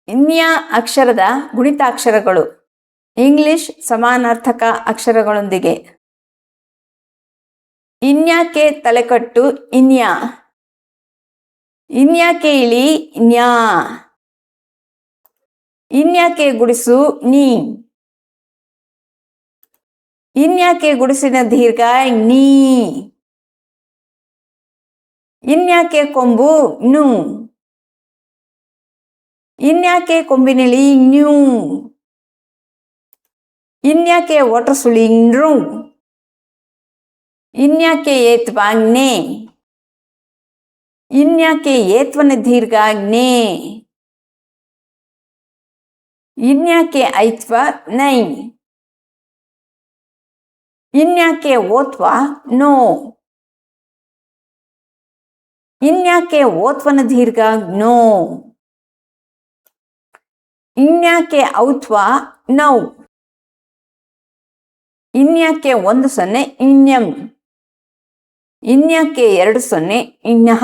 ಇನ್ಯ ಅಕ್ಷರದ ಗುಣಿತಾಕ್ಷರಗಳು ಇಂಗ್ಲಿಷ್ ಸಮಾನಾರ್ಥಕ ಅಕ್ಷರಗಳೊಂದಿಗೆ. ಇನ್ಯಾಕೆ ತಲೆಕಟ್ಟು ಇನ್ಯ. ಇನ್ಯಾಕೆ ಇಳಿ ನ್ಯಾ. ಇನ್ಯಾಕೆ ಗುಡಿಸು ನೀ. ಇನ್ಯಾಕೆ ಗುಡಿಸಿನ ದೀರ್ಘ ನೀ. ಇನ್ಯಾಕೆ ಕೊಂಬು ನು. ಇನ್ಯಾಕೆ ಕೊಂಬಿನಿಳಿ ನ್ಯೂ. ಇನ್ಯಾಕೆ ಒಟಸುಳಿ ನೃ. ಇನ್ಯಾಕೆ ಏತ್ವ ನೇ. ಇನ್ಯಾಕೆ ಏತ್ವನ ದೀರ್ಘ ನೇ. ಇನ್ಯಾಕೆ ಐತ್ವ ನೈ. ಇನ್ಯಾಕೆ ಓತ್ವ ನೋ. ಇನ್ಯಾಕೆ ಓತ್ವನ ದೀರ್ಘ ನೋ. ಇನ್ಯಾಕೆ ಔತ್ವ ನೌ. ಇನ್ಯಾಕೆ 1 0 ಇನ್ಯಂ. ಇನ್ಯಾಕೆ 2 0 ಇನ್ಯಹ.